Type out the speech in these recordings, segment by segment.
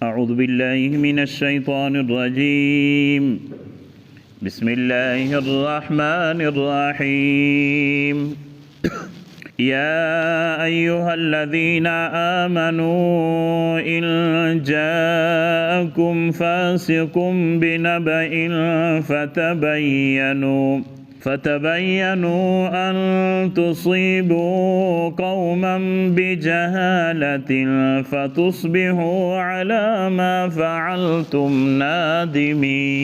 أعوذ بالله من الشيطان الرجيم بسم الله الرحمن الرحيم يا أيها الذين آمنوا إن جاءكم فاسق بنبأ فتبينوا أن تصيبوا قوما بجهالة فتصبحوا على ما فعلتم نادمين.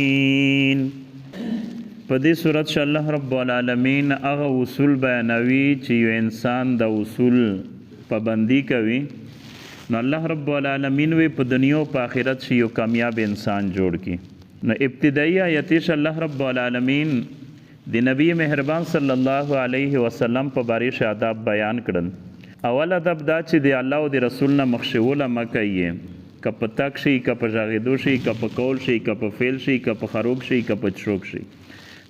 په دې صورت چې الله رب العالمین هغه اصول بیانوي چې یو انسان د اصول پابندي کوي، نو الله رب العالمین وی په دنیا او په آخرت چې یو کامیاب انسان جوړ کی. نو ابتدایي آیت الله رب العالمین د نبی مهربان صلی الله علیه وسلم په باره آداب بیان کړل. اول ادب دا چې د الله او د رسول نه مخشوله مکه یې، که په تک شي، که په غږېدو شي، که په قول شي، که په فعل شي، که په خروب شي، که په چروک شي،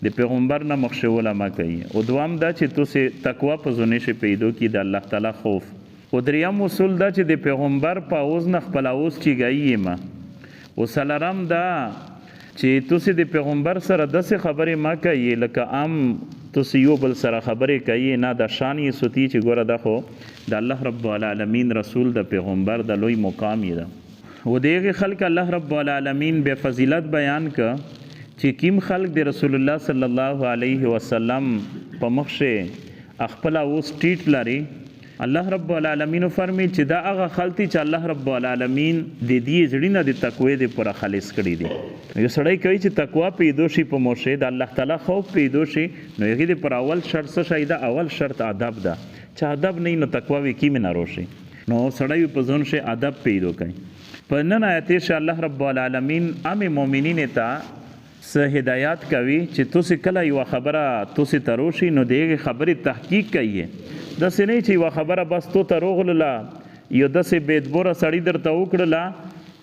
د پیغمبر نه مخشوله مکه یې. او دوام دا چې تاسو تقوا په زونه شي پیدا کی د الله تعالی خوف. او دریم اصول دا چې د پیغمبر په اوز نه خپل اوز چیږي ما. او سلام دا چې تاسو د پیغمبر سره داسې خبرې ما کوي لکه عام تاسو یو بل سره خبرې کوي، نه د شان یې سوتی چې ګوره دا خو د الله رب العالمین رسول د پیغمبر د لوی مقام یې ده. و دغه خلک الله رب العالمین به فضیلت بیان ک چې کیم خلک د رسول الله صلی الله علیه وسلم په مخشه خپل اوس ټیټ لري. الله رب العالمین فرمایي چې دا هغه خلک چې الله رب العالمین د دې زړه نه د تقوی د پر خالص کړي دي. یو سړی کوي چې تقوا پیدا شي په موشه د الله تعالی خوف پیدا شي، نو هغه د پر اول شرط څه شي؟ دا اول شرط ادب ده. چې ادب نه نو تقوا وی کی نه روشي. نو سړی په ځون شي ادب پیدا کوي. په نن آیت چې الله رب العالمین عام مؤمنین ته سه هدایت کوي چې تاسو کله یو خبره تاسو تروشي نو دغه خبره تحقیق کوي. د سینې چې یو خبره بس تو ته روغله یو داسې بېدبوره سړی درته وکړله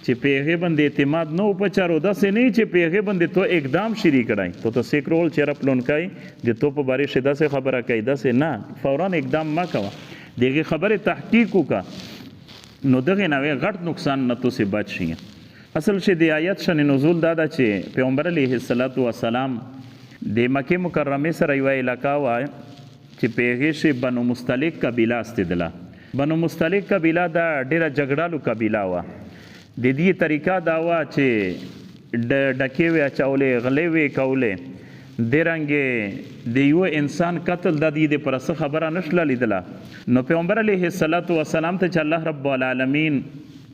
چې په هغې باندې اعتماد نه وپچارو، داسې نه چې په هغې باندې تو اقدام شروع کړی، تو ته سیکرول چېره پلونکی د تو په بارې شي داسې خبره کوي، داسې نه، فورا اقدام مه کوه، د هغې خبرې تحقیق وکړه، نو دغې نه غټ نقصان نه تاسې بچ شي. اصل چې د آیت شان نزول دا ده چې پیغمبر علیه السلام د مکې مکرمې سره یوه علاقه وه چې په هغې شي بنو مستلق قبیله استدله. بنو مستلق قبیله دا ډېره جګړالو قبیله وه. د دې طریقه دا وه چې ډکې وې اچولې، غلې وې کولې، دې رنګې د یو انسان قتل د دې دپاره څه خبره نه شله لیدله. نو پیغمبر علیه السلام ته چې الله رب العالمین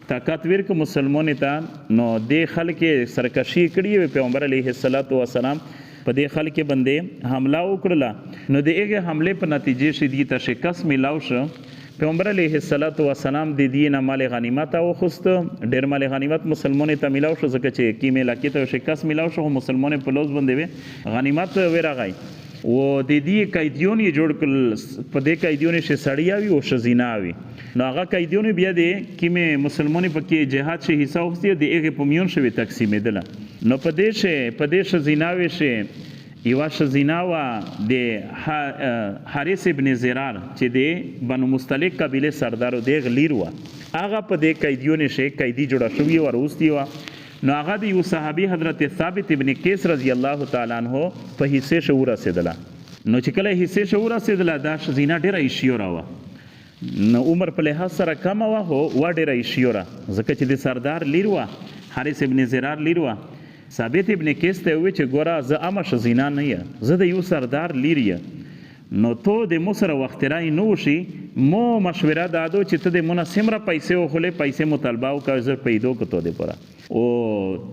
طاقت ورکړ مسلمانو ته، نو دې خلک سرکشي کړې وې. پیغمبر علیه السلام په دې خلک باندې حمله وکړله، نو د هغې حملې په نتیجې شي دې ته شکست میلاو شو. پیغمبر علیه السلام د دې نه مال غنیمت واخیسته، ډېر مال غنیمت مسلمانو ته میلاو شو، ځکه چې کیمې علاقې ته شکست میلاو شو، مسلمانو په لوز باندې غنیمت ورغی. و د دې قیدیون یې جوړ کړل، په دې قیدیون شي سړیا وي او ښځینه وي. نو هغه قیدیون بیا د کیمې مسلمانو پکې جهاد شي حصه واخیستې، د هغې په میون شوې تقسیمېدله. نو په دې ښځینه وې شي یوه ښځینه وه د حارث ابن زرار چې د بنو مستلق قبیلې سردار و، د هغه لیر وه. هغه په دې قیدیون شي قیدي جوړه شوې وه، راوستې وه. نو هغه د یو صحابي حضرت ثابت ابن قیس رضی الله تعالی عنه په حصې شه ورسېدله. نو چې کله حصې شه ورسېدله دا ښځینه ډېره ایشیوره وه، نو عمر په لحاظ سره کمه وه، خو وه ډېره ایشیوره، ځکه چې د سردار لیر وه، حارث ابن زرار لیر وه. ثابت ابن قیس ته وویل چې ګوره زه عامه ښځینه نه یم، زه د یو سردار لیر یم، نو تو د مو سره وخترای نه وشي، مو مشوره دا ده چې ته د مو نه څومره پیسې وخولې، پیسې مطالبه وکړه، زه پیدا کړو تو دپاره، او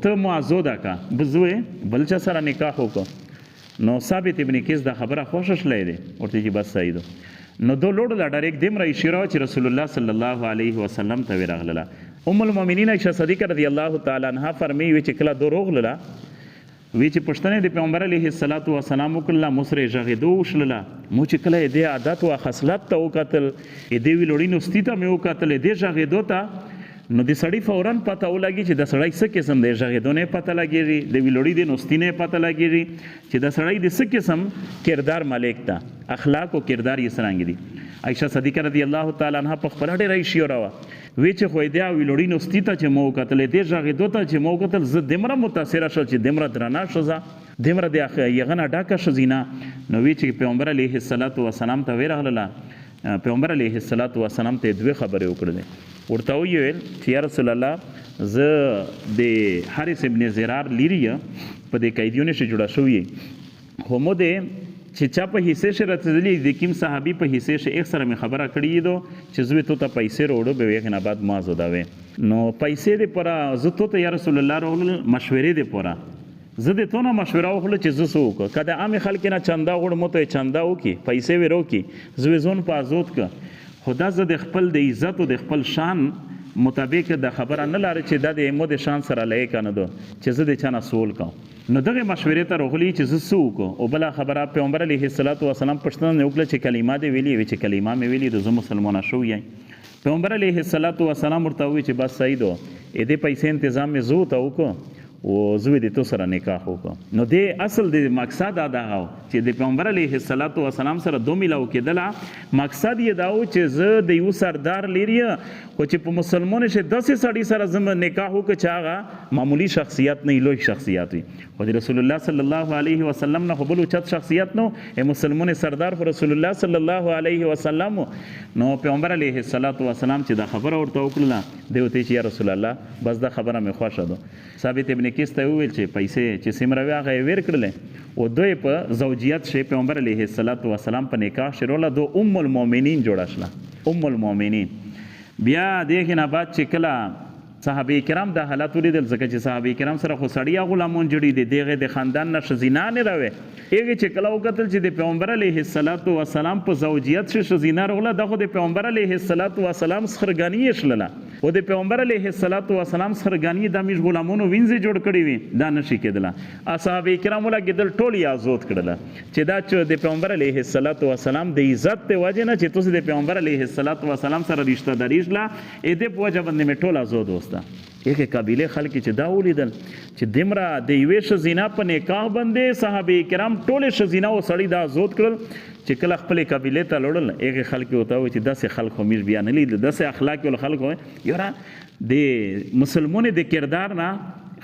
ته مو ازاده کړه، زه بل چا سره نکاح وکړه. نو ثابت ابن قیس دا خبره خوښه شلی دی، ورته چې بس صحیح ده. نو دو لوړله ډایرکټ دومره اشاره وه چې رسول الله صلی الله علیه وسلم ته ورغلله. ام المؤمنین عایشه صدیقه رضی الله تعالی عنها فرمایي وی چې کله دو روغلله، وی چې پښتنې د پیغمبر علیه السلام وکړله، مو سره یې غږېدو وشلله، مو چې کله یې دې عادت و خصلت ته وکتل، یې دې ویلوړي نوستي ته مې وکتل، یې دې غږېدو ته، نو د سړی فوراً پته ولګي چې د سړی څه قسم دی، غږېدو نه پته لګېږي، د ویلوړي د نوستي نه پته لګېږي چې د سړی د څه قسم کردار مالک ته، اخلاق او کردار یې څرنګه دي. عائشه صدیقه رضی الله تعالی عنها په خپل ډېر شیوره وا وی چې خو دې او لړی نو ستیته چې مو کتل دې ژغې دوته چې مو کتل ز دمره متاثر شول چې دمره درنا شوزه دمره د یغنه ډاکه شزینا نو وی چې پیغمبر علیه الصلاۃ والسلام ته ویرغله پیغمبر علیه الصلاۃ والسلام ته دوه خبرې وکړلې ورته ویل چې یا رسول الله ز د حارث ابن زرار لیری په دې قیدیونه شي جوړه شوې خو مو دې چې چا په حصے شه راتللی د کیم صحابي په حصے شه یک سره مې خبره کړې دو چې زوی ته پیسې وروړو به ویغه نه بعد ما زداوي نو پیسې دې پورا زه ته یا رسول الله رول مشورې دې پورا زه دې ته نه مشوره وکړه چې زه سوک کله عام خلک نه چندا وړ مو ته چندا وکي پیسې ورو کی زوی زون په ازوت ک خدا زه د خپل د عزت او د خپل شان مطابق د خبره نه لاره چې د مو د شان سره لای کنه دو چې زه د چانه سوال کوم نو دغه مشورې ته راغلی چې زه سوک او بل خبره پیغمبر علیه الصلاۃ والسلام پښتنه نه وکړه چې کلمه دې ویلي چې کلمه مې ویلي د زه مسلمان شو یم پیغمبر علیه الصلاۃ والسلام ورته وی چې بس صحیح دو اې دې پیسې تنظیم مې زو ته وکړو او زوی د تو سره نکاح وکړه نو د اصل د مقصد دا و چې د پیغمبر علیه الصلاۃ والسلام سره دو ملاو کېدله مقصد یې دا و چې زه د یو سردار لري خو چې په مسلمان شه 10 سړي سره زم نکاح وکړه چې هغه معمولی شخصیت نه لوی شخصیت وي خو د رسول الله صلی الله علیه وسلم نه خپل چت شخصیت نو مسلمان سردار خو رسول الله صلی الله علیه وسلم نو پیغمبر علیه الصلاۃ والسلام چې دا خبره ورته وکړه دی وته چې یا رسول الله بس دا خبره مې خوښه ده ثابت ابن کیس ته ویل چې پیسې چې سیمروي هغه ویر کړل او دوی په زوجیت شه پیغمبر علیه الصلاۃ والسلام په نکاح شروع له دو ام المؤمنین جوړه شله ام المؤمنین بیا دغه نه بعد چې کله صحابه کرام د حالات ولیدل ځکه چې صحابه کرام سره خو سړیا غلامون جوړي دي دغه د خاندان نشه زنا نه راوي هغه چې کله وکتل چې د پیغمبر علیه الصلاۃ والسلام په زوجیت شه زنا رغله دغه د پیغمبر علیه الصلاۃ والسلام سرګانی شلله او د پیغمبر علیه الصلاۃ والسلام سرګانی د میش غلامونو وینځي جوړ کړی وي دا نشي کېدله اصحاب کرام ولا کېدل ټول آزاد کړل چې دا چې د پیغمبر علیه الصلاۃ والسلام د عزت ته وجه نه چې تاسو د پیغمبر علیه الصلاۃ والسلام سره رشتہ داری شله اې دې په وجه باندې می ټول آزاد وسته یکه قبیله خلک چې دا ولیدل چې دمرا د یوې شزینا په نکاح باندې صحابه کرام ټول شزینا او سړی دا آزاد کړل چې کله خپل قبیله ته لړل هغه خلک وته چې داسې خلک میر بیان لید داسې اخلاق ول خلک یاره د مسلمانې د کردار نه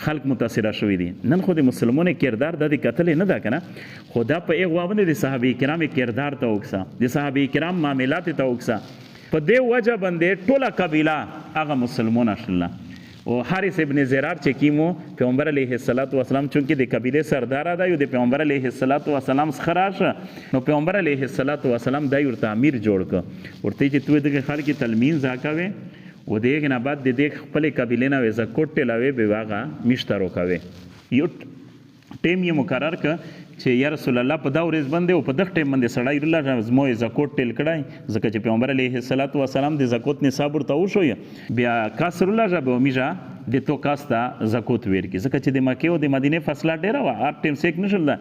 خلق متاثر شوی دي نن خو د مسلمانې کردار د قتل نه ده کنه خدا په هغه باندې د صحابه کرام کردار ته وکسا د صحابه کرام معاملات ته وکسا په دې وجه باندې ټوله قبیله هغه مسلمان شله او حارث ابن زرار چې کیمو پیغمبر علیه الصلاۃ والسلام چونکې د قبیله سردار دا یو د پیغمبر علیه الصلاۃ والسلام خراشه نو پیغمبر علیه الصلاۃ والسلام دای ورته امیر جوړ ک ورته چې تو دغه خلک تلمین زاکوي و دغه نه بعد د خپل قبیله نه وزه کوټه لاوي به واغه مشترو کوي یو ټیم یې مقرر ک چې یا رسول الله په دا ورځ باندې او په دغه ټیم باندې سړی الله زمو زکوت ټیل کړای ځکه چې پیغمبر علیه الصلاۃ والسلام د زکوت نصاب ورته وشو بیا کاسر الله جبه میجا د تو کاستا زکوت ور کی ځکه چې د مکه او د مدینه فاصله ډیره و هر ټیم سیک نشل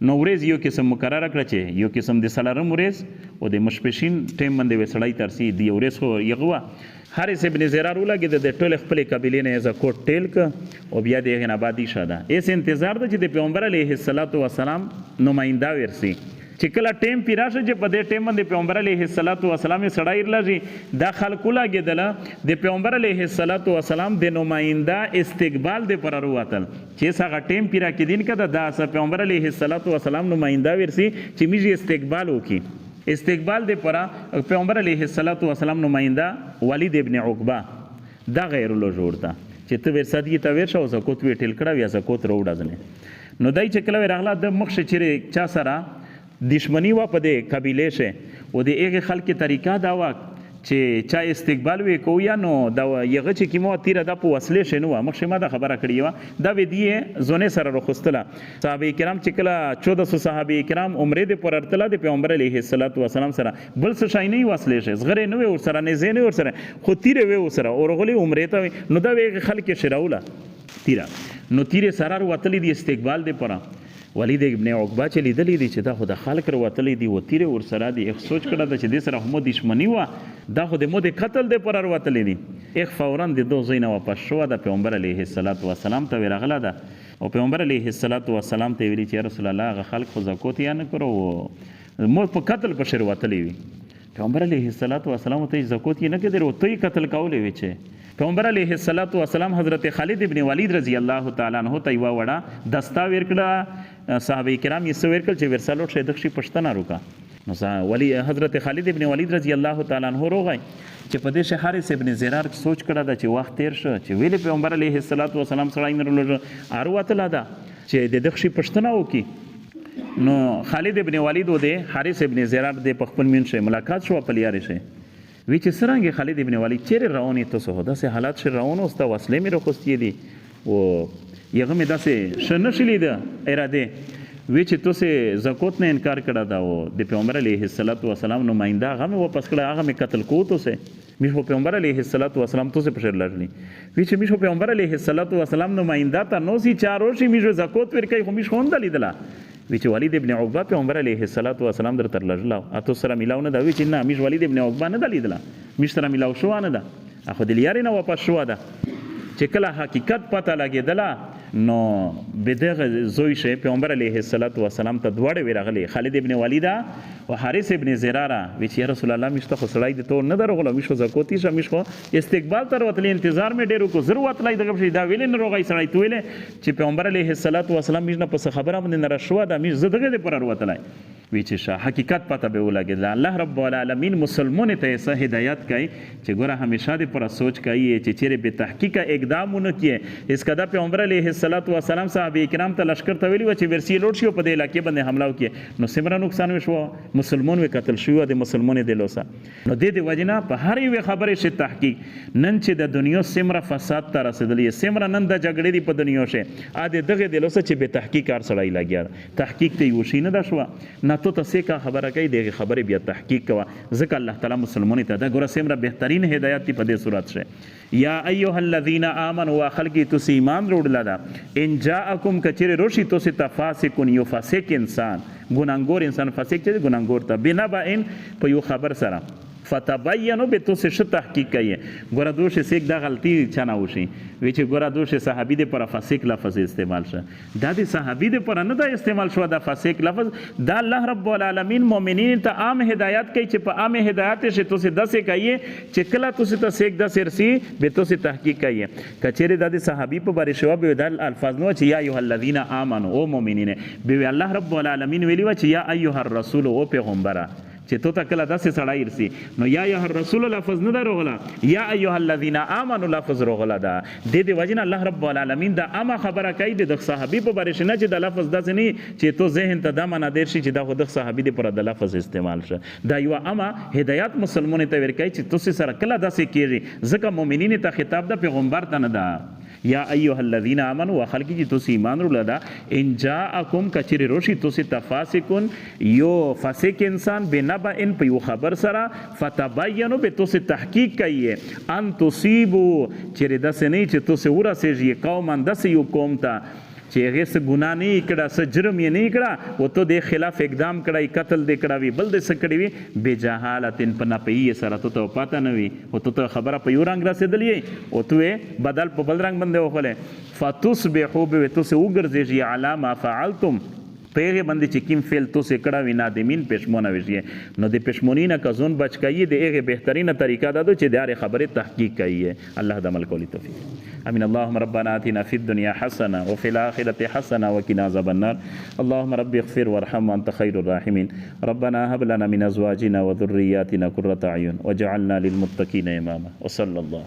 نو ورځ یو قسم مقرره کړ چې یو قسم د سلارم ورځ او د مشپشین ټیم باندې وسړی ترسي دی ورځ خو یغوا حارث ابن زرار ولګید د ټول خپل قبیله نه زکوت ټیل ک او بیا دغه نه آبادی شاده ایس انتظار د چې د پیغمبر علیه الصلاۃ والسلام نمائنده ورسي چې کله ټیم پیراشه چې په دې ټیم باندې پیغمبر علیه الصلاۃ والسلام سړی لږی دا خلکو لګیدل د پیغمبر علیه الصلاۃ والسلام د نمائنده استقبال د پر وروتل چې څنګه ټیم پیرا کې دین کده دا پیغمبر علیه الصلاۃ والسلام نمائنده ورسي چې میږي استقبال وکي استقبال د پر پیغمبر علیه الصلاۃ والسلام نمائنده ولید ابن عقبه دا غیر له جوړتا چې ته ورسادي ته ورشه او زکوت وی ټیل کړه یا زکوت روډازنه نو دای چې کله راغله د مخ چیرې چا سره دشمنی و په دې قبیله شه او د هغه خلک طریقه دا و چې چا استقبال وی کو یا نو دا یغه چې کیمو تیر د په وسلې شنو مخ ما دا خبره کړی و دا وی دی زونه سره رخصتله صحابه کرام چې کله 1400 صحابه کرام عمره د پر ارتله د پیغمبر علیه الصلاۃ والسلام سره بل څه شای نه وسلې شه زغره نه ور سره نه زینه ور سره خو تیر وی ور سره اورغلی عمره ته نو دا وی خلک شراوله تیر نو تیر سره وتلی دی استقبال د پر ولید ابن عقبه چې لیدلې دي چې دا خو د خلک وروتلې دي و تیره ور سره دي اخ سوچ کړه چې د سره هم دښمنی و دا خو د مو د قتل د پر وروتلې دي اخ فورا د دو زینه واپس شو د پیغمبر علیه الصلاۃ والسلام ته ورغله ده او پیغمبر علیه الصلاۃ والسلام ته ویلي چې رسول الله غ خلک خو زکوت یا نه کړو مو په قتل په شر وروتلې وي پیغمبر علیه السلام ته زکوت یې نه کېدل او ته یې قتل کولې وې چې پیغمبر علیه السلام حضرت خالد ابن ولید رضی الله تعالی عنہ ته یوه وړه دستا ورکړه صحابه کرام یې څه ورکړل چې ورسالوټ شه دغشي پښتنه روکا نو حضرت خالد ابن ولید رضی الله تعالی عنہ روغی چې په دې شه حارث ابن زرار سوچ کړه دا چې وخت تیر شو چې ویلې پیغمبر علیه السلام سړی نه لږ اروتله ده چې د دغشي پښتنه وکړي نو خالد ابن ولید و دی حارث ابن زرار دی په خپل مین شه ملاقات شو په لیارې شه وی چې څرنګه خالد ابن ولید چیرې روانې تاسو داسې حالات شه روان اوسته وسلې مې راخوستې دي او یغه مې داسې ښه نشي لیده اراده وی چې تاسو زکوت نه انکار کړه دا او د پیغمبر علیه السلام نماینده هغه مې واپس کړه هغه مې قتل کو تاسو میشو پیغمبر علیه السلام تاسو په شر لړلی وی چې میشو پیغمبر علیه السلام نماینده تا نو سي چاروشي میشو زکوت ورکې خو میشو هم دلیدله وی چې ولید ابن عقبه پیغمبر علیه السلام در تر لړلا اته سره ملاو نه دا وی چې نه میش ولید ابن عقبه نه دلیدله میش سره ملاو شو نه ده اخو د لیارې نه واپس شو ده چې کله حقیقت پته لګېدله نو بدغه زوی شه پیغمبر علیه السلام ته دواړه ورغلی خالد ابن ولید او حارث ابن زراره وی چې رسول الله مشته خو سړی د تو نه درغله میشو زکوتی شه میشو استقبال تر وتلی انتظار مې ډیرو کو ضرورت لای دغه شي دا ویل نه روغی سړی تو ویل چې پیغمبر علیه السلام میش نه پس خبره باندې نه رشوه دا میش زدغه پر وروتلای وی چې حقیقت پته به ولګید الله رب العالمین مسلمان ته سه هدایت کوي چې ګوره همیشه دې پر سوچ کوي چې چیرې به تحقیق اقدامونه کیه اس کدا پیغمبر علیه السلام صحابه کرام ته لشکر ته ویلی و چې ورسی لوټ شي په دې علاقې باندې حمله وکړي نو سمره نقصان وشو مسلمان و قتل شو د مسلمان د لوسه نو د وجنا په هر یو خبره شي تحقیق نن چې د دنیا سمره فساد ته رسیدلې سمره نن د جګړې دی په دنیا شه ا دغه د لوسه چې به تحقیق کار سړی لګیا تحقیق ته یو شي نه دا شو نه ته څه کا خبره کوي دغه خبره بیا تحقیق کوا ځکه الله تعالی مسلمان ته دا ګوره سمره بهترین هدایت په دې صورت شه یا ایها الذین آمنوا خلقی تس ایمان روړل دا ان جاءکم کچره روشی تس تفاسقون یو فاسق انسان ګناګور انسان فاسق چې ګناګور ته بنا با ان په یو خبر سره فتبینوا به تاسو ش تحقیق کوي ګوره دوش سیک دا غلطی چانه وشي وی چې ګوره دوش صحابي د پر فاسق لفظ استعمال شه دا د صحابي د پر نه دا استعمال شو دا فاسق لفظ دا الله رب العالمین مؤمنین ته عام هدایت کوي چې په عام هدایت شه تاسو دسه کوي چې کله تاسو ته سیک د سرسی به تاسو تحقیق کوي کچېره د صحابي په باره شو به د الفاظ نو چې یا ایه الذین آمنوا او مؤمنین به الله رب العالمین ویلی و چې یا ایه الرسول او پیغمبره چې تو تکله داسې سړی ارسي نو یا ایه الرسول لفظ نه دروغله یا ایه الذین آمنوا لفظ روغله ده د دې وجنه الله رب العالمین دا اما خبره کوي د صحابي په باره نه چې د لفظ داسې نه چې تو ذهن ته دا منه دیر شي چې دا خو د صحابي د پر د لفظ استعمال شه دا یو اما هدایت مسلمان ته ورکوي چې تاسو سره کله داسې کیږي ځکه مؤمنین ته خطاب د پیغمبر ته نه ده یا ایها الذین آمنوا وخلقی چې تاسو ایمان ورلدا ان جاءکم کچری روشی تاسو تفاسقون یو فاسق انسان بنبا ان په یو خبر سره فتبینوا به تاسو تحقیق کوي ان تصيبوا چیرې داسې نه چې تاسو ورسېږي قوم اندس یو قوم ته چې هغه څه ګناه نه کړه څه جرم یې نه کړه او ته د خلاف اقدام کړای قتل دې کړه وی بل دې څه کړی وی بجهالتن په نه پي سره ته پاته نه وي او ته خبره په یو رنگ رسیدلې او ته بدل په بل رنگ باندې وخله فتصبحوا به تاسو وګرځي علامه فعلتم پیغه باندې چې کیم فعل تاسو کړه وی نادمین پښمونه وشي نو د پښمونی نه کزون بچ کایي د هغه بهترینه طریقه ده چې د خبره تحقیق کوي الله د عمل کولی توفیق امين اللهم ربنا آتنا في الدنيا حسنة وفي الآخرة حسنة وقنا عذاب النار اللهم رب اغفر وارحم وأنت خير الراحمين ربنا هب لنا من أزواجنا وذرياتنا قرة أعين واجعلنا للمتقين إماما وصلى الله